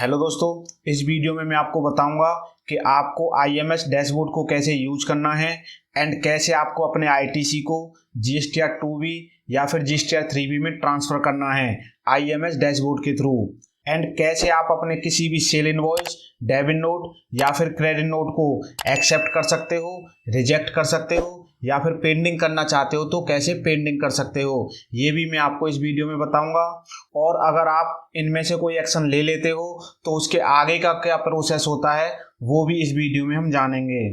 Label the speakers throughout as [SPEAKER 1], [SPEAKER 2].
[SPEAKER 1] Hello दोस्तों, इस video में मैं आपको बताऊंगा कि आपको आईएमएस डैशबोर्ड को कैसे यूज करना है एंड कैसे आपको अपने आईटीसी को जीएसटीआर 2B या फिर जीएसटीआर 3B में ट्रांसफ़र करना है आईएमएस डैशबोर्ड के थ्रू। एंड कैसे आप अपने किसी भी सेल इनवॉइस, डेबिट नोट या फिर क्रेडिट नोट को एक्सेप्ट कर सकते हो, रिजेक्ट कर सकते हो या फिर पेंडिंग करना चाहते हो तो कैसे पेंडिंग कर सकते हो, ये भी मैं आपको इस वीडियो में बताऊंगा। और अगर आप इनमें से कोई एक्शन ले लेते हो तो उसके आगे का क्या प्रोसेस होता है वो भी इस वीडियो में हम जानेंगे।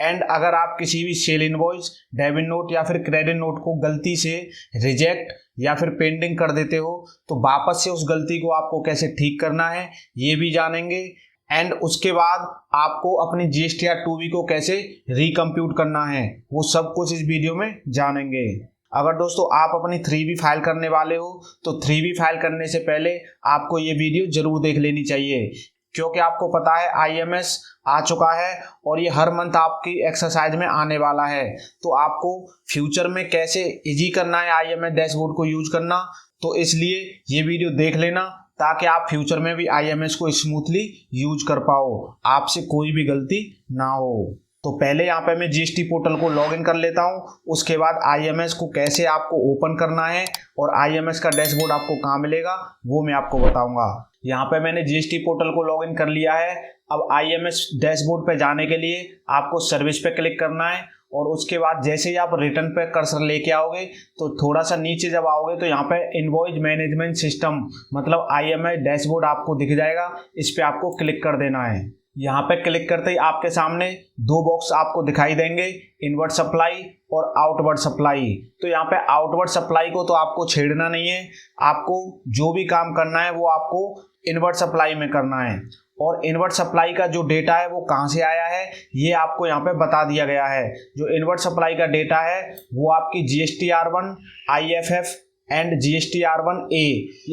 [SPEAKER 1] एंड अगर आप किसी भी सेल इनवॉइस, डेबिट नोट या फिर क्रेडिट नोट को गलती से रिजेक्ट या फिर पेंडिंग कर देते हो तो वापस से उस गलती को आपको कैसे ठीक करना है ये भी जानेंगे। एंड उसके बाद आपको अपनी जीएसटीआर 2B को कैसे रिकम्प्यूट करना है वो सब कुछ इस वीडियो में जानेंगे। अगर दोस्तों आप अपनी 3B फाइल करने वाले हो तो 3B फाइल करने से पहले आपको ये वीडियो जरूर देख लेनी चाहिए, क्योंकि आपको पता है आईएमएस आ चुका है और ये हर मंथ आपकी एक्सरसाइज में आने वाला है। तो आपको फ्यूचर में कैसे इजी करना है आईएमएस डैशबोर्ड को यूज करना, तो इसलिए ये वीडियो देख लेना ताकि आप फ्यूचर में भी आईएमएस को स्मूथली यूज कर पाओ, आपसे कोई भी गलती ना हो। तो पहले यहाँ पे मैं जीएसटी पोर्टल को लॉगिन कर लेता हूँ, उसके बाद आईएमएस को कैसे आपको ओपन करना है और आईएमएस का डैशबोर्ड आपको कहाँ मिलेगा वो मैं आपको बताऊंगा। यहाँ पे मैंने जीएसटी पोर्टल को लॉगिन कर लिया है। अब आईएमएस डैशबोर्ड पे जाने के लिए आपको सर्विस पे क्लिक करना है और उसके बाद जैसे ही आप रिटर्न पे कर्सर लेके आओगे तो थोड़ा सा नीचे जब आओगे तो यहाँ पे इनवॉइस मैनेजमेंट सिस्टम मतलब आईएमएस डैशबोर्ड आपको दिख जाएगा, इस पे आपको क्लिक कर देना है। यहाँ पे क्लिक करते ही आपके सामने दो बॉक्स आपको दिखाई देंगे, इनवर्ड सप्लाई और आउटवर्ड सप्लाई। तो यहाँ पे आउटवर्ड सप्लाई को तो आपको छेड़ना नहीं है, आपको जो भी काम करना है वो आपको इनवर्ड सप्लाई में करना है। और इनवर्ड सप्लाई का जो डेटा है वो कहाँ से आया है ये आपको यहाँ पे बता दिया गया है। जो इनवर्ड सप्लाई का डेटा है वो आपकी GSTR1, IFF एंड GSTR1A,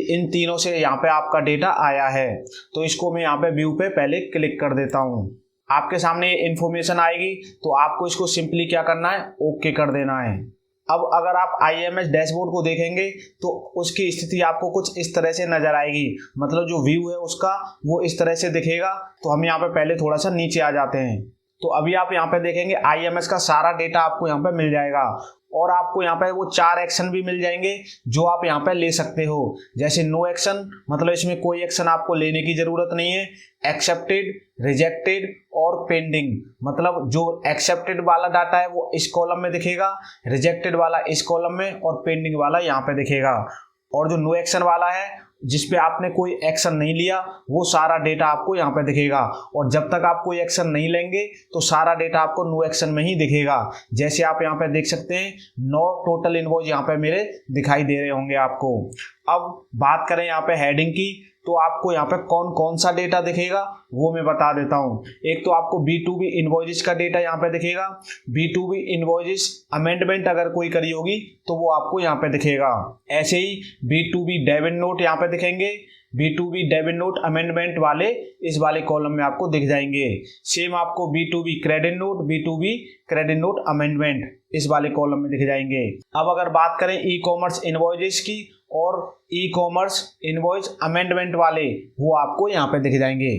[SPEAKER 1] इन तीनों से यहाँ पे आपका डेटा आया है। तो इसको मैं यहाँ पे व्यू पे पहले क्लिक कर देता हूँ। आपके सामने ये इन्फॉर्मेशन आएगी तो आपको इसको सिंपली क्या करना है, ओके कर देना है। अब अगर आप आईएमएस डैशबोर्ड को देखेंगे तो उसकी स्थिति आपको कुछ इस तरह से नजर आएगी, मतलब जो व्यू है उसका वो इस तरह से दिखेगा। तो हम यहाँ पे पहले थोड़ा सा नीचे आ जाते हैं। तो अभी आप यहाँ पे देखेंगे आईएमएस का सारा डेटा आपको यहाँ पे मिल जाएगा और आपको यहाँ पे वो 4 एक्शन भी मिल जाएंगे जो आप यहाँ पे ले सकते हो। जैसे नो एक्शन, मतलब इसमें कोई एक्शन आपको लेने की जरूरत नहीं है। एक्सेप्टेड, रिजेक्टेड और पेंडिंग, मतलब जो एक्सेप्टेड वाला डाटा है वो इस कॉलम में दिखेगा, रिजेक्टेड वाला इस कॉलम में और पेंडिंग वाला यहाँ पे दिखेगा। और जो नो एक्शन वाला है जिसपे आपने कोई एक्शन नहीं लिया वो सारा डेटा आपको यहाँ पे दिखेगा। और जब तक आप कोई एक्शन नहीं लेंगे तो सारा डेटा आपको नो एक्शन में ही दिखेगा। जैसे आप यहाँ पे देख सकते हैं 9 टोटल इनवॉइस यहाँ पे मेरे दिखाई दे रहे होंगे आपको। अब बात करें यहाँ पे हेडिंग की तो आपको यहाँ पे कौन कौन सा डेटा दिखेगा वो मैं बता देता हूँ। एक तो आपको B2B इनवॉइस का डेटा यहाँ पे दिखेगा। B2B इनवॉइस अमेंडमेंट अगर कोई करी होगी तो वो आपको यहाँ पे दिखेगा। ऐसे ही B2B डेबिट नोट यहाँ पे दिखेंगे। B2B डेबिट नोट अमेंडमेंट वाले इस वाले कॉलम में आपको दिख जाएंगे। सेम आपको B2B credit note, B2B credit note amendment इस वाले कॉलम में दिख जाएंगे। अब अगर बात करें ई कॉमर्स इनवॉइस की और ई कॉमर्स इनवॉइस अमेंडमेंट वाले, वो आपको यहाँ पे दिख जाएंगे।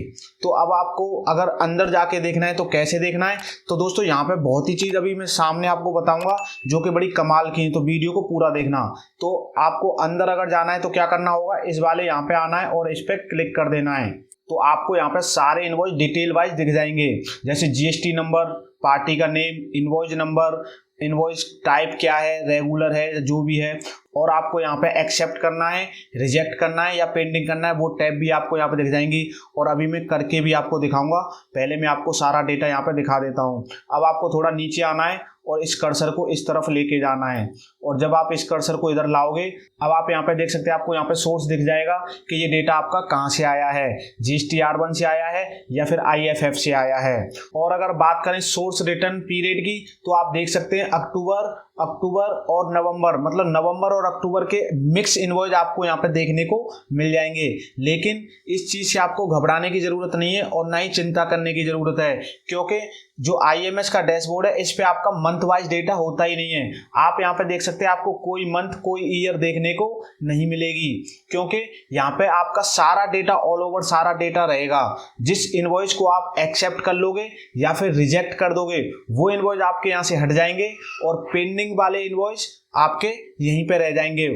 [SPEAKER 1] तो अब आपको अगर अंदर जाके देखना है तो कैसे देखना है, तो दोस्तों यहाँ पे बहुत ही चीज अभी मैं सामने आपको बताऊंगा जो कि बड़ी कमाल की है, तो वीडियो को पूरा देखना। तो आपको अंदर अगर जाना है तो क्या करना होगा, इस वाले यहाँ पे आना है और इस पे क्लिक कर देना है। तो आपको यहाँ पे सारे इनवॉइस डिटेल वाइज दिख जाएंगे, जैसे जीएसटी नंबर, पार्टी का name, invoice number, invoice type क्या है, रेगुलर है जो भी है, और आपको यहाँ पे एक्सेप्ट करना है, रिजेक्ट करना है या पेंडिंग करना है वो टैब भी आपको यहाँ पे दिख जाएंगी। और अभी मैं करके भी आपको दिखाऊंगा, पहले मैं आपको सारा डेटा यहाँ पे दिखा देता हूँ। अब आपको थोड़ा नीचे आना है और इस कर्सर को इस तरफ लेके जाना है और जब आप इस कर्सर को इधर लाओगे अब आप यहाँ पे देख सकते हैं, आपको यहाँ पे सोर्स दिख जाएगा कि ये डेटा आपका कहाँ से आया है, GSTR1 से आया है या फिर IFF से आया है। और अगर बात करें सोर्स रिटर्न पीरियड की तो आप देख सकते हैं अक्टूबर और नवंबर, मतलब नवंबर और अक्टूबर के मिक्स इनवॉइस आपको यहाँ पे देखने को मिल जाएंगे। लेकिन इस चीज़ से आपको घबराने की ज़रूरत नहीं है और ना ही चिंता करने की ज़रूरत है, क्योंकि जो IMS का डैशबोर्ड है इस पे आपका मंथ वाइज डेटा होता ही नहीं है। आप यहाँ पे देख सकते हैं आपको कोई मंथ कोई ईयर देखने को नहीं मिलेगी, क्योंकि यहाँ पे आपका सारा डेटा ऑल ओवर सारा डेटा रहेगा। जिस इनवॉइस को आप एक्सेप्ट कर लोगे या फिर रिजेक्ट कर दोगे वो इनवॉइस आपके यहाँ से हट जाएंगे और पेंडिंग वाले इनवॉइस आपके यहीं पे रह जाएंगे।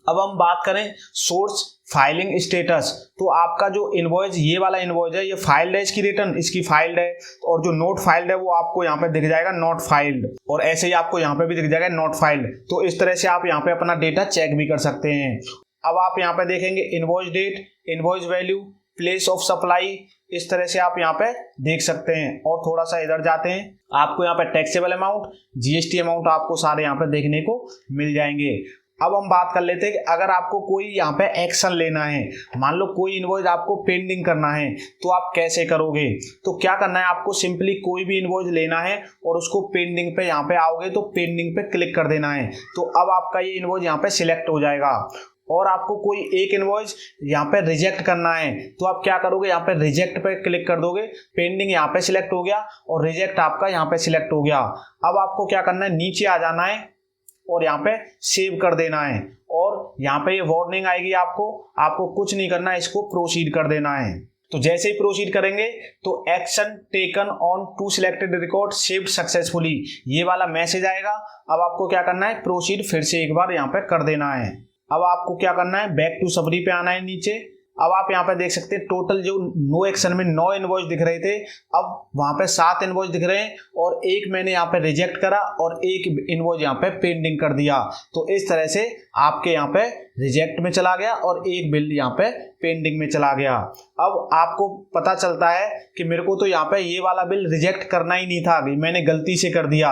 [SPEAKER 1] अब हम बात करें सोर्स फाइलिंग स्टेटस, तो आपका जो इनवॉइस ये वाला इनवॉइस है ये फाइल्ड है, इसकी रिटर्न इसकी फाइल्ड है, और जो नोट फाइल्ड है वो आपको यहाँ पे दिख जाएगा नॉट फाइल्ड, और ऐसे ही आपको यहाँ पे भी दिख जाएगा नॉट फाइल्ड। तो इस तरह से आप यहाँ पे अपना डेटा चेक भी कर सकते हैं। अब आप यहाँ पे देखेंगे invoice date, invoice value, place of supply, इस तरह से आप यहाँ पे देख सकते हैं। और थोड़ा सा इधर जाते हैं, आपको यहाँ पे टैक्सेबल अमाउंट, GST अमाउंट आपको सारे यहाँ पे देखने को मिल जाएंगे। अब हम बात कर लेते हैं कि अगर आपको कोई यहाँ पे एक्शन लेना है, मान लो कोई इनवॉइस आपको पेंडिंग करना है, तो आप कैसे करोगे। तो क्या करना है, आपको सिंपली कोई भी इनवॉइस लेना है और उसको पेंडिंग पे यहाँ पे आओगे तो पेंडिंग पे क्लिक कर देना है। तो अब आपका ये इनवॉइस यहाँ पे सिलेक्ट हो जाएगा। और आपको कोई एक इनवॉइस यहाँ पे रिजेक्ट करना है तो आप क्या करोगे, यहाँ पे रिजेक्ट पे क्लिक कर दोगे, पेंडिंग यहाँ पे सिलेक्ट हो गया और रिजेक्ट आपका यहाँ पे सिलेक्ट हो गया। अब आपको क्या करना है, नीचे आ जाना है और यहाँ पे सेव कर देना है, और यहाँ पे ये वार्निंग आएगी आपको कुछ नहीं करना है, इसको प्रोसीड कर देना है। तो जैसे ही प्रोसीड करेंगे तो action taken on to selected record saved successfully ये वाला मैसेज आएगा। अब आपको क्या करना है, प्रोसीड फिर से एक बार यहाँ पे कर देना है। अब आपको क्या करना है, बैक टू समरी पे आना है नीचे। अब आप यहाँ पे देख सकते हैं टोटल जो नो एक्शन में 9 इनवॉइस दिख रहे थे, अब वहां पे 7 इनवॉइस दिख रहे हैं, और एक मैंने यहाँ पे रिजेक्ट करा और एक इनवॉइस यहाँ पे पेंडिंग कर दिया। तो इस तरह से आपके यहाँ पे रिजेक्ट में चला गया और एक बिल यहाँ पे पेंडिंग में चला गया। अब आपको पता चलता है कि मेरे को तो यहाँ पे ये वाला बिल रिजेक्ट करना ही नहीं था, मैंने गलती से कर दिया,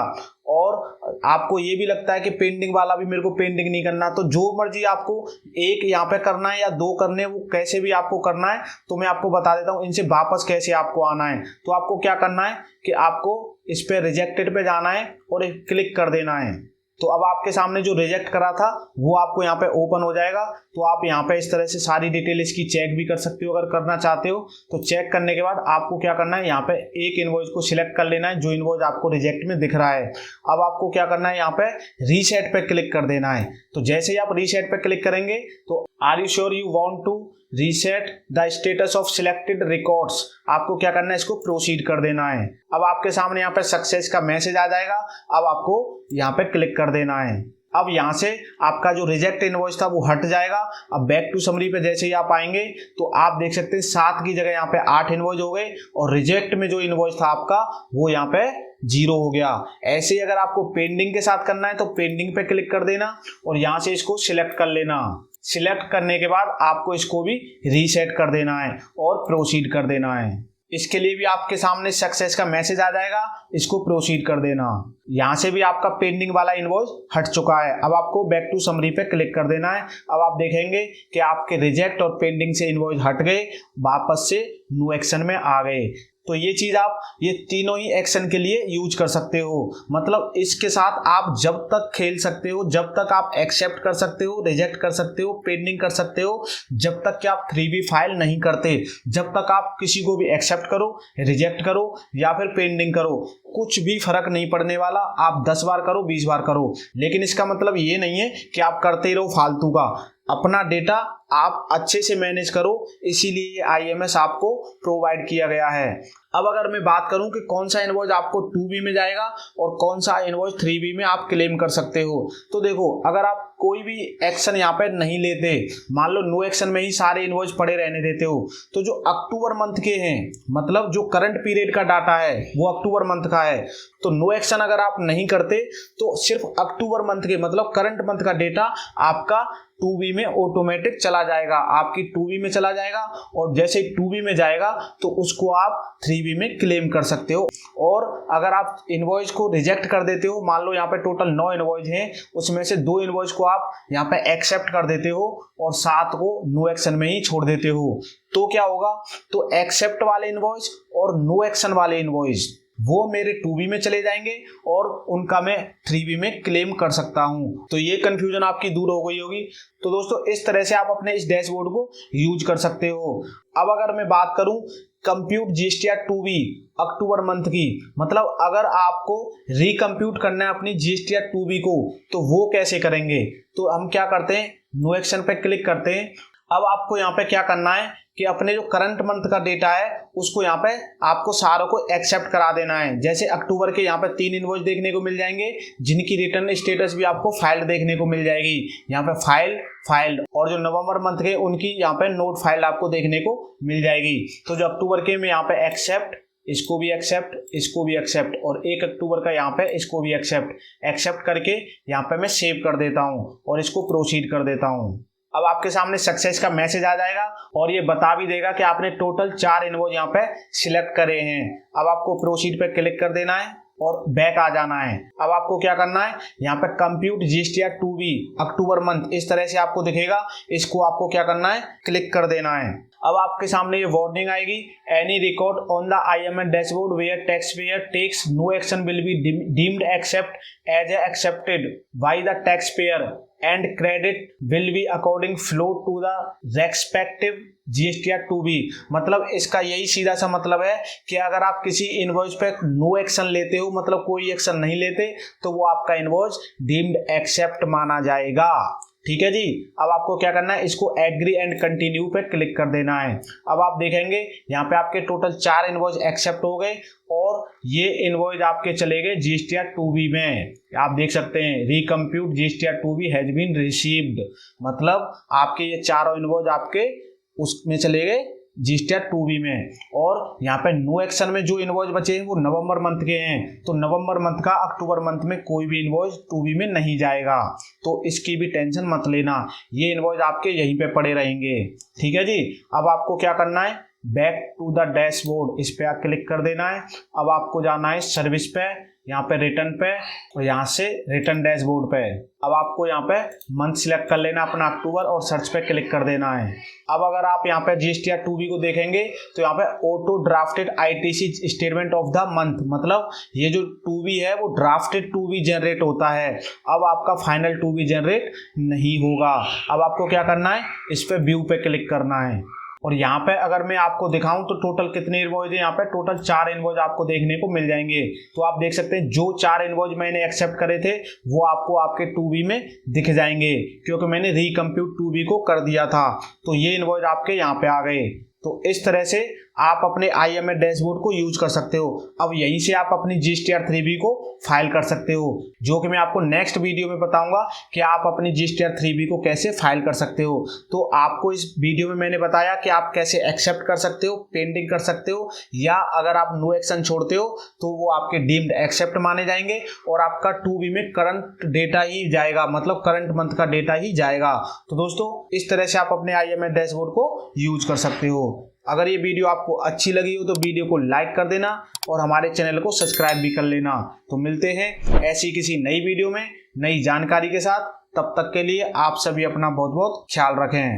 [SPEAKER 1] और आपको ये भी लगता है कि पेंडिंग वाला भी मेरे को पेंडिंग नहीं करना। तो जो मर्जी आपको एक यहाँ पे करना है या 2 करने, वो कैसे भी आपको करना है तो मैं आपको बता देता हूँ इनसे वापस कैसे आपको आना है। तो आपको क्या करना है कि आपको इस पे रिजेक्टेड पे जाना है और क्लिक कर देना है। तो अब आपके सामने जो रिजेक्ट करा था वो आपको यहाँ पे ओपन हो जाएगा। तो आप यहाँ पे इस तरह से सारी डिटेल इसकी चेक भी कर सकते हो अगर करना चाहते हो। तो चेक करने के बाद आपको क्या करना है, यहाँ पे एक इनवॉइस को सिलेक्ट कर लेना है जो इनवॉइस आपको रिजेक्ट में दिख रहा है। अब आपको क्या करना है, यहाँ पे रीसेट पे क्लिक कर देना है। तो जैसे ही आप रीसेट पे क्लिक करेंगे तो are you sure you want to reset the status of selected records, आपको क्या करना है, इसको प्रोसीड कर देना है। अब आपके सामने यहाँ पे सक्सेस का मैसेज आ जाएगा। अब आपको यहाँ पे क्लिक कर देना है। अब यहाँ से आपका जो रिजेक्ट इनवॉइस था वो हट जाएगा। अब बैक टू समरी पे जैसे ही आप आएंगे तो आप देख सकते हैं 7 की जगह यहाँ पे 8 इनवॉइस हो गए, और रिजेक्ट में जो इनवॉइस था आपका वो यहाँ पे 0 हो गया। ऐसे ही अगर आपको पेंडिंग के साथ करना है तो पेंडिंग पे क्लिक कर देना और यहाँ से इसको सिलेक्ट कर लेना। सिलेक्ट करने के बाद आपको इसको भी रीसेट कर देना है और प्रोसीड कर देना है। इसके लिए भी आपके सामने सक्सेस का मैसेज आ जाएगा, इसको प्रोसीड कर देना। यहाँ से भी आपका पेंडिंग वाला इनवॉइस हट चुका है। अब आपको बैक टू समरी पे क्लिक कर देना है। अब आप देखेंगे कि आपके रिजेक्ट और पेंडिंग से इनवॉइस हट गए, वापस से नो एक्शन में आ गए। तो ये चीज आप ये तीनों ही एक्शन के लिए यूज कर सकते हो। मतलब इसके साथ आप जब तक खेल सकते हो, जब तक आप एक्सेप्ट कर सकते हो, रिजेक्ट कर सकते हो, पेंडिंग कर सकते हो, जब तक कि आप 3B फाइल नहीं करते। जब तक आप किसी को भी एक्सेप्ट करो, रिजेक्ट करो या फिर पेंडिंग करो, कुछ भी फर्क नहीं पड़ने वाला। आप 10 बार करो, 20 बार करो, लेकिन इसका मतलब ये नहीं है कि आप करते ही रहो फालतू का। अपना डेटा आप अच्छे से मैनेज करो, इसीलिए ये IMS आपको प्रोवाइड किया गया है। अब अगर मैं बात करूं कि कौन सा इनवॉइस आपको 2B में जाएगा और कौन सा इनवॉइस 3B में आप क्लेम कर सकते हो, तो देखो अगर आप कोई भी एक्शन यहाँ पे नहीं लेते, मान लो नो एक्शन में ही सारे इनवॉइस पड़े रहने देते हो, तो जो अक्टूबर मंथ के हैं, मतलब जो करंट पीरियड का डाटा है वो अक्टूबर मंथ का है, तो नो एक्शन अगर आप नहीं करते तो सिर्फ अक्टूबर मंथ के मतलब करंट मंथ का डेटा आपका 2B में ऑटोमेटिक चला जाएगा, आपकी 2B में चला जाएगा। और जैसे 2B में जाएगा तो उसको आप 3B में क्लेम कर सकते हो। और अगर आप इनवॉइस को रिजेक्ट कर देते हो, मान लो यहाँ पे टोटल 9 इनवॉइस हैं, उसमें से 2 इनवॉइस को आप यहाँ पे एक्सेप्ट कर देते हो और 7 को नो एक्शन में ही छोड़ देते हो, तो क्या होगा, तो एक्सेप्ट वाले इनवॉइस और नो एक्शन वाले इनवॉइस वो मेरे 2B में चले जाएंगे और उनका मैं 3B में क्लेम कर सकता हूँ। तो ये कंफ्यूजन आपकी दूर हो गई होगी। तो दोस्तों इस तरह से आप अपने इस डैशबोर्ड को यूज कर सकते हो। अब अगर मैं बात करूँ कंप्यूट GSTR 2B अक्टूबर मंथ की, मतलब अगर आपको रिकम्प्यूट करना है अपनी GSTR 2B को तो वो कैसे करेंगे, तो हम क्या करते हैं, नो एक्शन पे क्लिक करते हैं। अब आपको यहाँ पे क्या करना है कि अपने जो करंट मंथ का डेटा है उसको यहाँ पे आपको सारों को एक्सेप्ट करा देना है। जैसे अक्टूबर के यहाँ पे 3 इनवॉइस देखने को मिल जाएंगे जिनकी रिटर्न स्टेटस भी आपको फाइल्ड देखने को मिल जाएगी, यहाँ पे फाइल्ड, और जो नवंबर मंथ के उनकी यहाँ पे नोट फाइल्ड आपको देखने को मिल जाएगी। तो जो अक्टूबर के में यहाँ पे एक्सेप्ट, इसको भी एक्सेप्ट, इसको भी एक्सेप्ट, और 1 अक्टूबर का यहाँ पे इसको भी एक्सेप्ट करके यहाँ पे मैं सेव कर देता हूँ और इसको प्रोसीड कर देता हूँ। अब आपके सामने सक्सेस का मैसेज आ जाएगा और ये बता भी देगा कि आपने टोटल 4 इनवॉइस यहाँ पे सिलेक्ट करे हैं। अब आपको प्रोसीड पे क्लिक कर देना है और बैक आ जाना है। अब आपको क्या करना है, यहाँ पे कंप्यूट GSTR 2B अक्टूबर मंथ इस तरह से आपको दिखेगा, इसको आपको क्या करना है, क्लिक कर देना है। अब आपके सामने ये वार्निंग आएगी, any record on the IMS dashboard where taxpayer takes no action will be deemed accept as accepted by the taxpayer and credit will be according flow to the respective GSTR 2B। मतलब इसका यही सीधा सा मतलब है कि अगर आप किसी इनवॉइस पे नो एक्शन लेते हो, मतलब कोई एक्शन नहीं लेते, तो वो आपका इनवॉइस डीम्ड एक्सेप्ट माना जाएगा। ठीक है जी। अब आपको क्या करना है, इसको एग्री एंड कंटिन्यू पे क्लिक कर देना है। अब आप देखेंगे यहाँ पे आपके टोटल 4 इनवॉइस एक्सेप्ट हो गए और ये इनवॉइस आपके चले गए GSTR 2B में। आप देख सकते हैं recompute GSTR 2B has been received, मतलब आपके ये चारों इनवॉइस आपके उसमें चले गए GSTR 2B में। और यहाँ पे नो एक्शन में जो इनवॉइस बचे हैं वो नवंबर मंथ के हैं, तो नवंबर मंथ का अक्टूबर मंथ में कोई भी इनवॉइस 2B में नहीं जाएगा, तो इसकी भी टेंशन मत लेना, ये इनवॉइस आपके यहीं पे पड़े रहेंगे। ठीक है जी। अब आपको क्या करना है, बैक टू द डैशबोर्ड इस पे आप क्लिक कर देना है। अब आपको जाना है सर्विस पे, यहाँ पे रिटर्न पे, और यहाँ से रिटर्न डैशबोर्ड पे। अब आपको यहाँ पे मंथ सिलेक्ट कर लेना अपना अक्टूबर और सर्च पे क्लिक कर देना है। अब अगर आप यहाँ पे GSTR 2B को देखेंगे तो यहाँ पे auto drafted ITC statement of the month, मतलब ये जो 2B है वो ड्राफ्टेड 2B जनरेट होता है, अब आपका फाइनल 2B जनरेट नहीं होगा। अब आपको क्या करना है, इस पे व्यू पे क्लिक करना है और यहाँ पे अगर मैं आपको दिखाऊं तो टोटल कितने इनवॉइस है, यहाँ पे टोटल 4 इनवॉइस आपको देखने को मिल जाएंगे। तो आप देख सकते हैं जो 4 इनवॉइस मैंने एक्सेप्ट करे थे वो आपको आपके 2B में दिख जाएंगे, क्योंकि मैंने रिकम्प्यूट 2B को कर दिया था, तो ये इनवॉइस आपके यहाँ पे आ गए। तो इस तरह से आप अपने IMS डैशबोर्ड को यूज कर सकते हो। अब यहीं से आप अपनी GSTR 3B को फाइल कर सकते हो, जो कि मैं आपको नेक्स्ट वीडियो में बताऊंगा कि आप अपनी GSTR 3B को कैसे फाइल कर सकते हो। तो आपको इस वीडियो में मैंने बताया कि आप कैसे एक्सेप्ट कर सकते हो, पेंडिंग कर सकते हो, या अगर आप नो एक्शन छोड़ते हो तो वो आपके डीम्ड एक्सेप्ट माने जाएंगे और आपका 2B में करंट डेटा ही जाएगा, मतलब करंट मंथ का डेटा ही जाएगा। तो दोस्तों इस तरह से आप अपने IMS डैशबोर्ड को यूज कर सकते हो। अगर ये वीडियो आपको अच्छी लगी हो तो वीडियो को लाइक कर देना और हमारे चैनल को सब्सक्राइब भी कर लेना। तो मिलते हैं ऐसी किसी नई वीडियो में नई जानकारी के साथ, तब तक के लिए आप सभी अपना बहुत बहुत ख्याल रखें।